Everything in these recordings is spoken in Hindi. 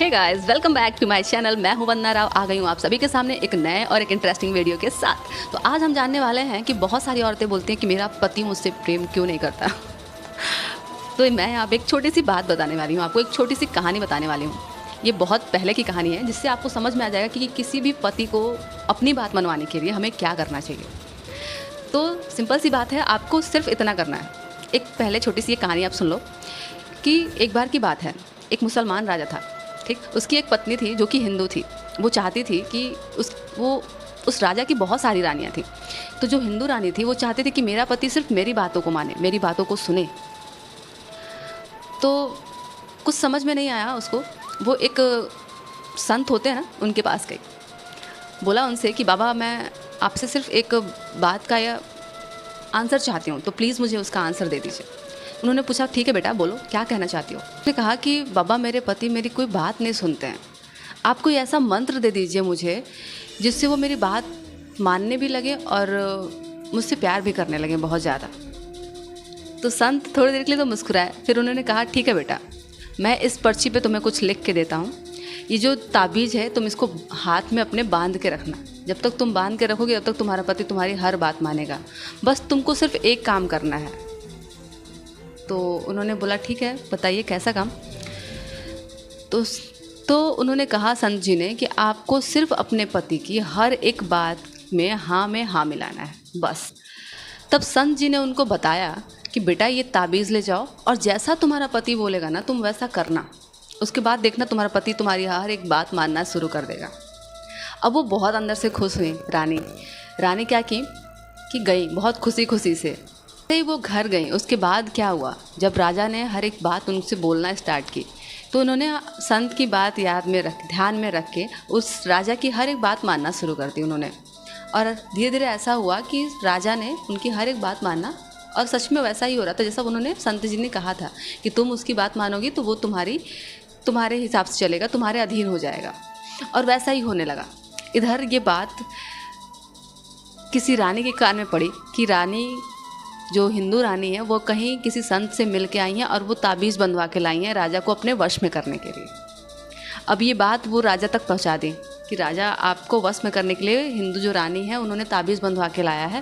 Hey guys, welcome back to my channel. मैं हूं वंदना राव। आ गई हूं आप सभी के सामने एक नए और एक इंटरेस्टिंग वीडियो के साथ। तो आज हम जानने वाले हैं कि बहुत सारी औरतें बोलती हैं कि मेरा पति मुझसे प्रेम क्यों नहीं करता। तो मैं यहाँ पे एक छोटी सी बात बताने वाली हूँ, आपको एक छोटी सी कहानी बताने वाली हूँ। ये बहुत पहले की कहानी है, जिससे आपको समझ में आ जाएगा कि किसी भी पति को अपनी बात मनवाने के लिए हमें क्या करना चाहिए। तो सिंपल सी बात है, आपको सिर्फ इतना करना है। एक पहले छोटी सी ये कहानी आप सुन लो कि एक बार की बात है, एक मुसलमान राजा था, ठीक। उसकी एक पत्नी थी जो कि हिंदू थी। वो चाहती थी कि उस राजा की बहुत सारी रानियाँ थी। तो जो हिंदू रानी थी वो चाहती थी कि मेरा पति सिर्फ मेरी बातों को माने, मेरी बातों को सुने। तो कुछ समझ में नहीं आया उसको। वो एक संत होते हैं ना, उनके पास गई। बोला उनसे कि बाबा, मैं आपसे सिर्फ एक बात का या आंसर चाहती हूँ, तो प्लीज़ मुझे उसका आंसर दे दीजिए। उन्होंने पूछा, ठीक है बेटा, बोलो क्या कहना चाहती हो। उसने कहा कि बाबा, मेरे पति मेरी कोई बात नहीं सुनते हैं। आप कोई ऐसा मंत्र दे दीजिए मुझे जिससे वो मेरी बात मानने भी लगे और मुझसे प्यार भी करने लगे बहुत ज़्यादा। तो संत थोड़ी देर के लिए तो मुस्कुराए। फिर उन्होंने कहा, ठीक है बेटा, मैं इस पर्ची पे तुम्हें कुछ लिख के देता हूँ। ये जो ताबीज़ है, तुम इसको हाथ में अपने बांध के रखना। जब तक तुम बांध के रखोगे तब तक तुम्हारा पति तुम्हारी हर बात मानेगा। बस तुमको सिर्फ एक काम करना है। तो उन्होंने बोला, ठीक है, बताइए कैसा काम। तो उन्होंने कहा संत जी ने कि आपको सिर्फ अपने पति की हर एक बात में हाँ मिलाना है, बस। तब संत जी ने उनको बताया कि बेटा, ये ताबीज़ ले जाओ और जैसा तुम्हारा पति बोलेगा ना, तुम वैसा करना। उसके बाद देखना तुम्हारा पति तुम्हारी हर एक बात मानना शुरू कर देगा। अब वो बहुत अंदर से खुश हुई। रानी क्या की कि गई बहुत खुशी से ही वो घर गई। उसके बाद क्या हुआ, जब राजा ने हर एक बात उनसे बोलना स्टार्ट की, तो उन्होंने संत की बात ध्यान में रख के उस राजा की हर एक बात मानना शुरू कर दी उन्होंने। और धीरे धीरे ऐसा हुआ कि राजा ने उनकी हर एक बात मानना, और सच में वैसा ही हो रहा था जैसा उन्होंने संत जी ने कहा था कि तुम उसकी बात मानोगी तो वो तुम्हारे हिसाब से चलेगा, तुम्हारे अधीन हो जाएगा। और वैसा ही होने लगा। इधर ये बात किसी रानी के कान में पड़ी कि रानी, जो हिंदू रानी है, वो कहीं किसी संत से मिल के आई हैं और वो ताबीज़ बंधवा के लाई हैं राजा को अपने वश में करने के लिए। अब ये बात वो राजा तक पहुंचा दी कि राजा, आपको वश में करने के लिए हिंदू जो रानी है, उन्होंने ताबीज़ बंधवा के लाया है,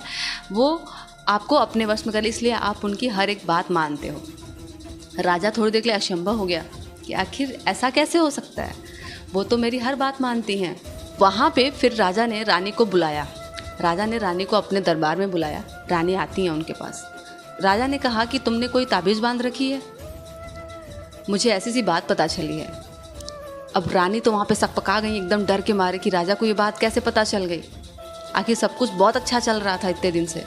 वो आपको अपने वश में कर, इसलिए आप उनकी हर एक बात मानते हो। राजा थोड़ी देर के लिए अचंभव हो गया कि आखिर ऐसा कैसे हो सकता है, वो तो मेरी हर बात मानती हैं। वहाँ पे फिर राजा ने रानी को बुलाया। राजा ने रानी को अपने दरबार में बुलाया। रानी आती है उनके पास। राजा ने कहा कि तुमने कोई ताबीज़ बांध रखी है, मुझे ऐसी सी बात पता चली है। अब रानी तो वहाँ पे सकपका गई एकदम डर के मारे कि राजा को ये बात कैसे पता चल गई, आखिर सब कुछ बहुत अच्छा चल रहा था इतने दिन से।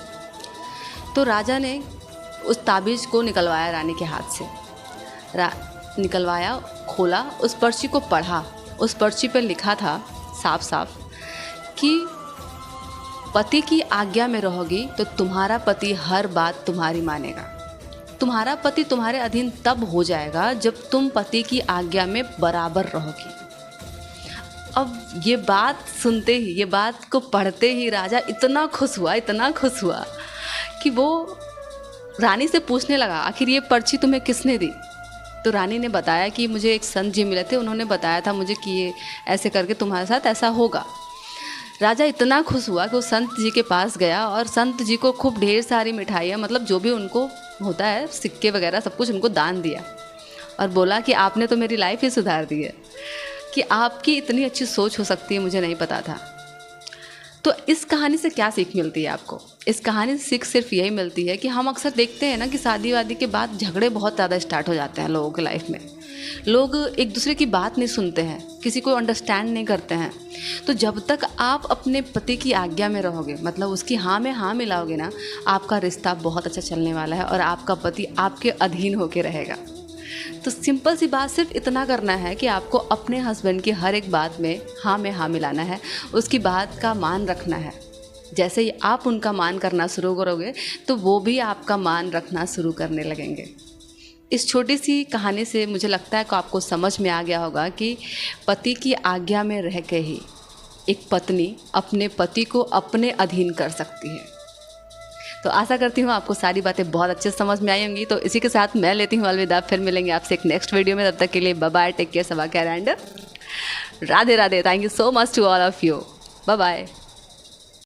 तो राजा ने उस ताबीज़ को निकलवाया रानी के हाथ से। निकलवाया, खोला, उस पर्ची को पढ़ा। उस पर्ची पर लिखा था साफ साफ कि पति की आज्ञा में रहोगी तो तुम्हारा पति हर बात तुम्हारी मानेगा। तुम्हारा पति तुम्हारे अधीन तब हो जाएगा जब तुम पति की आज्ञा में बराबर रहोगी। अब ये बात सुनते ही, ये बात को पढ़ते ही राजा इतना खुश हुआ कि वो रानी से पूछने लगा, आखिर ये पर्ची तुम्हें किसने दी। तो रानी ने बताया कि मुझे एक संत जी मिले थे, उन्होंने बताया था मुझे कि ये ऐसे करके तुम्हारे साथ ऐसा होगा। राजा इतना खुश हुआ कि वो संत जी के पास गया और संत जी को खूब ढेर सारी मिठाइयाँ, मतलब जो भी उनको होता है, सिक्के वगैरह सब कुछ उनको दान दिया। और बोला कि आपने तो मेरी लाइफ ही सुधार दी है, कि आपकी इतनी अच्छी सोच हो सकती है, मुझे नहीं पता था। तो इस कहानी से क्या सीख मिलती है आपको? इस कहानी से सीख सिर्फ यही मिलती है कि हम अक्सर देखते हैं ना कि शादी वादी के बाद झगड़े बहुत ज़्यादा स्टार्ट हो जाते हैं लोगों के लाइफ में। लोग एक दूसरे की बात नहीं सुनते हैं, किसी को अंडरस्टैंड नहीं करते हैं। तो जब तक आप अपने पति की आज्ञा में रहोगे, मतलब उसकी हाँ में हाँ मिलाओगे ना, आपका रिश्ता बहुत अच्छा चलने वाला है और आपका पति आपके अधीन होके रहेगा। तो सिंपल सी बात, सिर्फ इतना करना है कि आपको अपने हस्बैंड की हर एक बात में हाँ मिलाना है, उसकी बात का मान रखना है। जैसे ही आप उनका मान करना शुरू करोगे तो वो भी आपका मान रखना शुरू करने लगेंगे। इस छोटी सी कहानी से मुझे लगता है कि आपको समझ में आ गया होगा कि पति की आज्ञा में रह के ही एक पत्नी अपने पति को अपने अधीन कर सकती है। तो आशा करती हूँ आपको सारी बातें बहुत अच्छे से समझ में आई होंगी। तो इसी के साथ मैं लेती हूँ अलविदा, फिर मिलेंगे आपसे एक नेक्स्ट वीडियो में। तब तक के लिए बाय बाय, टेक केयर, सबा care and Radhe Radhe. Thank you so much to all of you. Bye bye.